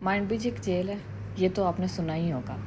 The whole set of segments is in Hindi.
माइंड ब्रिज एक जेल है, ये तो आपने सुना ही होगा।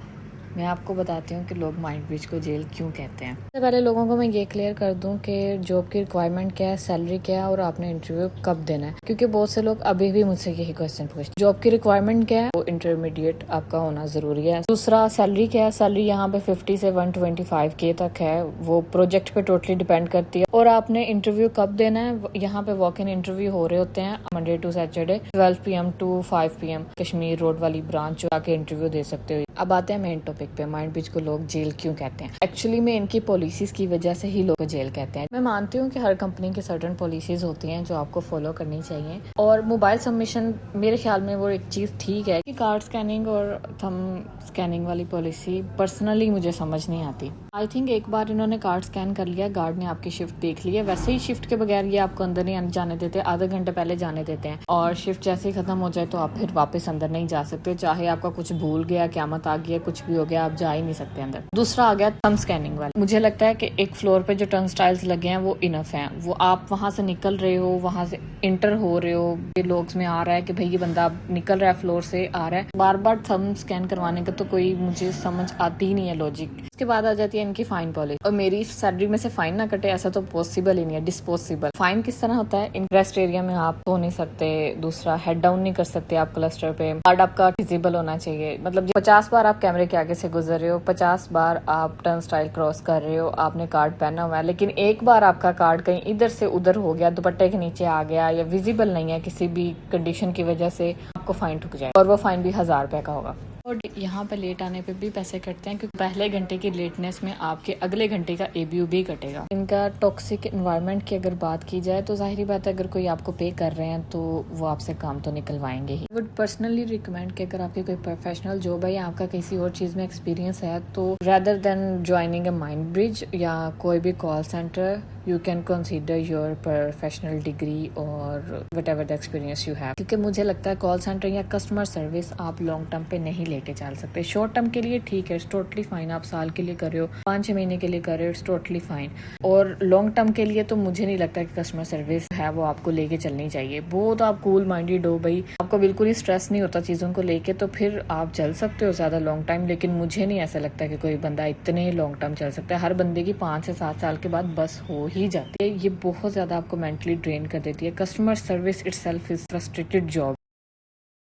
मैं आपको बताती हूँ कि लोग माइंड ब्रिज को जेल क्यों कहते हैं। सबसे पहले लोगों को मैं ये क्लियर कर दूँ कि जॉब की रिक्वायरमेंट क्या है, सैलरी क्या है और आपने इंटरव्यू कब देना है, क्योंकि बहुत से लोग अभी भी मुझसे यही क्वेश्चन पूछते हैं। जॉब की रिक्वायरमेंट क्या है, वो इंटरमीडिएट आपका होना जरूरी है। दूसरा, सैलरी क्या है, सैलरी यहाँ पे 50 से 125K तक है, वो प्रोजेक्ट पे टोटली डिपेंड करती है। और आपने इंटरव्यू कब देना है, यहाँ पे वॉक इन इंटरव्यू हो रहे होते हैं Monday to Saturday 12 PM to 5 PM, Kashmir road वाली ब्रांच जाके इंटरव्यू दे सकते हो। अब आते हैं मेन टॉपिक पे, माइंड ब्रिज को लोग जेल क्यों कहते हैं। एक्चुअली में इनकी पॉलिसीज की वजह से ही लोग जेल कहते हैं। मैं मानती हूँ कि हर कंपनी की सर्टेन पॉलिसीज होती हैं जो आपको फॉलो करनी चाहिए, और मोबाइल सबमिशन मेरे ख्याल में वो एक चीज ठीक है कि कार्ड स्कैनिंग और थंब स्कैनिंग वाली पॉलिसी पर्सनली मुझे समझ नहीं आती। आई थिंक एक बार इन्होंने कार्ड स्कैन कर लिया, गार्ड ने आपकी शिफ्ट देख ली है, वैसे ही शिफ्ट के बगैर ये आपको अंदर नहीं जाने देते, आधे घंटे पहले जाने देते हैं, और शिफ्ट जैसे ही खत्म हो जाए तो आप फिर वापस अंदर नहीं जा सकते, चाहे आपका कुछ भूल गया, क़यामत आ गया, कुछ भी हो गया, आप जा ही नहीं सकते अंदर। दूसरा आ गया थंब स्कैनिंग वाला। मुझे लगता है कि एक फ्लोर पे जो टर्नस्टाइल्स लगे हैं वो इनफ हैं, वो आप वहां से निकल रहे हो, वहां से इंटर हो रहे हो, ये लॉग्स में आ रहा है कि भाई ये बंदा निकल रहा है, फ्लोर से आ रहा है, बार बार थंब स्कैन करवाने का तो कोई मुझे समझ आती ही नहीं है लॉजिक। उसके बाद आ जाती है इनकी फाइन पॉलिसी, और मेरी सैलरी में से फाइन ना कटे ऐसा तो पॉसिबल ही नहीं है, डिस्पोसिबल। फाइन किस तरह होता है, इन रेस्ट एरिया में आप सो नहीं सकते, दूसरा हेड डाउन नहीं कर सकते आप क्लस्टर पे, कार्ड आपका विजिबल होना चाहिए, मतलब 50 बार आप कैमरे के आगे से गुजर रहे हो, 50 बार आप टर्न स्टाइल क्रॉस कर रहे हो, आपने कार्ड पहना हुआ है, लेकिन एक बार आपका कार्ड कहीं इधर से उधर हो गया, दुपट्टे के नीचे आ गया या विजिबल नहीं है किसी भी कंडीशन की वजह से, आपको फाइन ठुक जाए, और वो फाइन भी 1000 रुपए का होगा। और यहाँ पे लेट आने पे भी पैसे कटते हैं, क्योंकि पहले घंटे की लेटनेस में आपके अगले घंटे का ABU भी कटेगा। इनका टॉक्सिक एनवायरनमेंट की अगर बात की जाए तो जाहिर बात है, अगर कोई आपको पे कर रहे हैं तो वो आपसे काम तो निकलवाएंगे ही। वुड पर्सनली रिकमेंड कि अगर आपकी कोई प्रोफेशनल जॉब है या आपका किसी और चीज में एक्सपीरियंस है, तो rather than joining a mind bridge या कोई भी call centre, you can consider your professional degree और whatever the experience you have, क्योंकि मुझे लगता है कॉल सेंटर या कस्टमर सर्विस आप लॉन्ग टर्म पे नहीं लेके चल सकते। शॉर्ट टर्म के लिए ठीक है, इट्स टोटली फाइन, आप साल के लिए कर रहे हो, 5-6 महीने के लिए कर रहे हो, इट्स टोटली फाइन। और लॉन्ग टर्म के लिए तो मुझे नहीं लगता कि कस्टमर सर्विस है वो आपको लेके चलनी चाहिए। वो तो आप कूल माइंडेड हो भाई, आपको बिल्कुल ही स्ट्रेस नहीं होता चीज़ों को लेके, तो फिर आप चल सकते हो ज़्यादा लॉन्ग टाइम, लेकिन मुझे नहीं ऐसा लगता कि कोई बंदा इतने ही लॉन्ग टर्म चल सकता है। हर बंदे की 5 से 7 साल के बाद बस हो ही जाती है, ये बहुत ज़्यादा आपको मेंटली ड्रेन कर देती है। Customer service itself is frustrated job.